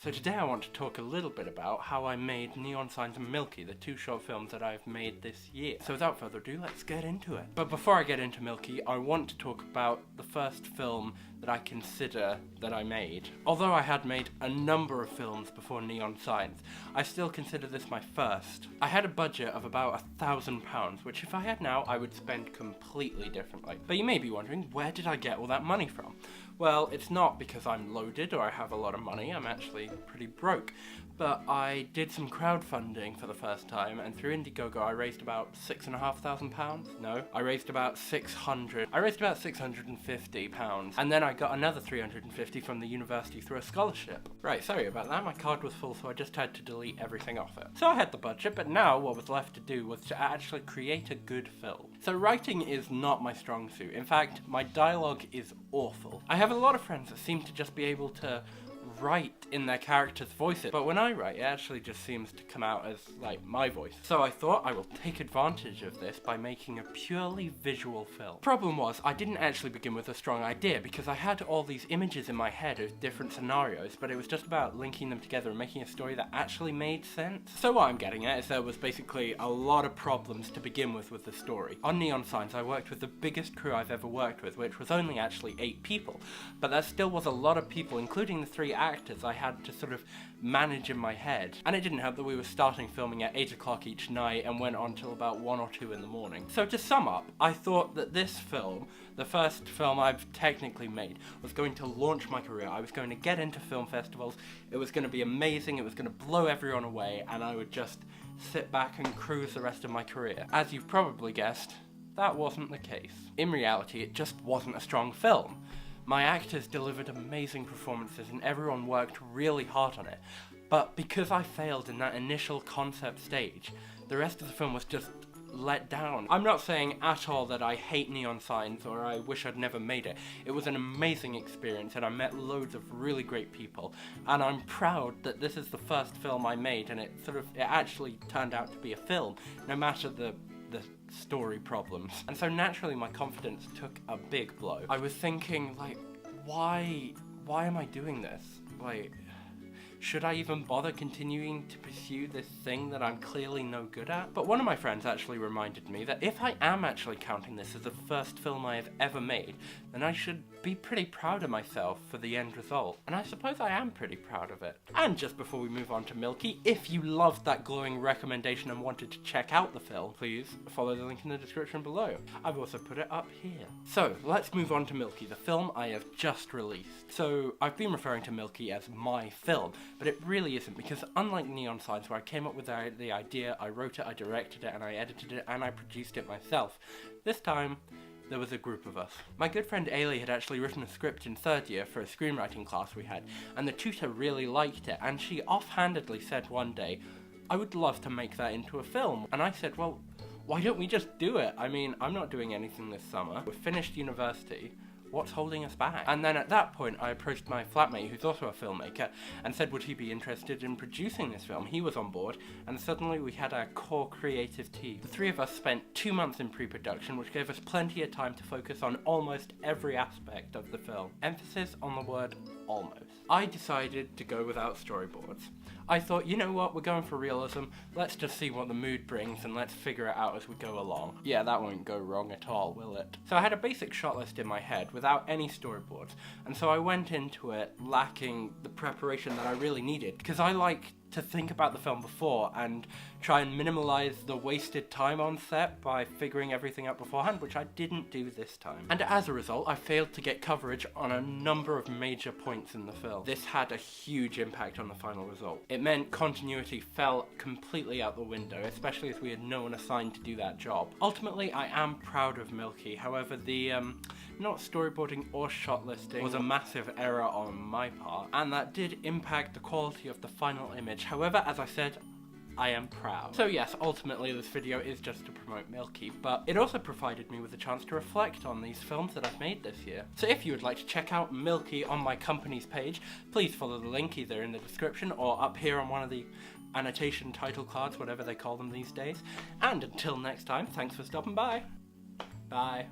So today I want to talk a little bit about how I made Neon Signs and Milky, the 2 short films that I've made this year. So without further ado, let's get into it. But before I get into Milky, I want to talk about the first film that I consider that I made. Although I had made a number of films before Neon Signs, I still consider this my first. I had a budget of about £1,000, which if I had now, I would spend completely differently. But you may be wondering, where did I get all that money from? Well, it's not because I'm loaded or I have a lot of money, I'm actually pretty broke. But I did some crowdfunding for the first time, and through Indiegogo I raised about £6,500. No, I raised about £650, and then I got another £350 from the university through a scholarship. Right, sorry about that, my card was full, so I just had to delete everything off it. So I had the budget, but now what was left to do was to actually create a good film. So writing is not my strong suit. In fact, my dialogue is awful. I have a lot of friends that seem to just be able to write in their character's voices, but when I write, it actually just seems to come out as, like, my voice. So I thought I will take advantage of this by making a purely visual film. Problem was, I didn't actually begin with a strong idea, because I had all these images in my head of different scenarios, but it was just about linking them together and making a story that actually made sense. So what I'm getting at is there was basically a lot of problems to begin with the story. On Neon Signs, I worked with the biggest crew I've ever worked with, which was only actually 8 people, but there still was a lot of people, including the 3 actors I had to sort of manage in my head. And it didn't help that we were starting filming at 8 o'clock each night and went on till about 1 or 2 in the morning. So to sum up, I thought that this film, the first film I've technically made, was going to launch my career. I was going to get into film festivals, it was going to be amazing, it was going to blow everyone away, and I would just sit back and cruise the rest of my career. As you've probably guessed, that wasn't the case. In reality, it just wasn't a strong film. My actors delivered amazing performances and everyone worked really hard on it, but because I failed in that initial concept stage, the rest of the film was just let down. I'm not saying at all that I hate Neon Signs or I wish I'd never made it. It was an amazing experience and I met loads of really great people, and I'm proud that this is the first film I made and it actually turned out to be a film, no matter the story problems. And so naturally my confidence took a big blow. I was thinking, like, why am I doing this? Like, should I even bother continuing to pursue this thing that I'm clearly no good at? But one of my friends actually reminded me that if I am actually counting this as the first film I have ever made, then I should be pretty proud of myself for the end result. And I suppose I am pretty proud of it. And just before we move on to Milky, if you loved that glowing recommendation and wanted to check out the film, please follow the link in the description below. I've also put it up here. So let's move on to Milky, the film I have just released. So I've been referring to Milky as my film, but it really isn't, because unlike Neon Signs, where I came up with the idea, I wrote it, I directed it, and I edited it, and I produced it myself, this time there was a group of us. My good friend Ailey had actually written a script in 3rd year for a screenwriting class we had, and the tutor really liked it, and she offhandedly said one day, "I would love to make that into a film." And I said, well, why don't we just do it? I mean, I'm not doing anything this summer. We've finished university. What's holding us back? And then at that point, I approached my flatmate, who's also a filmmaker, and said would he be interested in producing this film. He was on board, and suddenly we had our core creative team. The 3 of us spent 2 months in pre-production, which gave us plenty of time to focus on almost every aspect of the film. Emphasis on the word almost. I decided to go without storyboards. I thought, you know what, we're going for realism, let's just see what the mood brings and let's figure it out as we go along. Yeah, that won't go wrong at all, will it? So I had a basic shot list in my head without any storyboards, and so I went into it lacking the preparation that I really needed, because I like to think about the film before and try and minimize the wasted time on set by figuring everything out beforehand, which I didn't do this time. And as a result, I failed to get coverage on a number of major points in the film. This had a huge impact on the final result. It meant continuity fell completely out the window, especially as we had no one assigned to do that job. Ultimately, I am proud of Milky, however the not storyboarding or shot listing was a massive error on my part, and that did impact the quality of the final image. However, as I said, I am proud. So yes, ultimately this video is just to promote Milky, but it also provided me with a chance to reflect on these films that I've made this year. So if you would like to check out Milky on my company's page, please follow the link either in the description or up here on one of the annotation title cards, whatever they call them these days. And until next time, thanks for stopping by. Bye.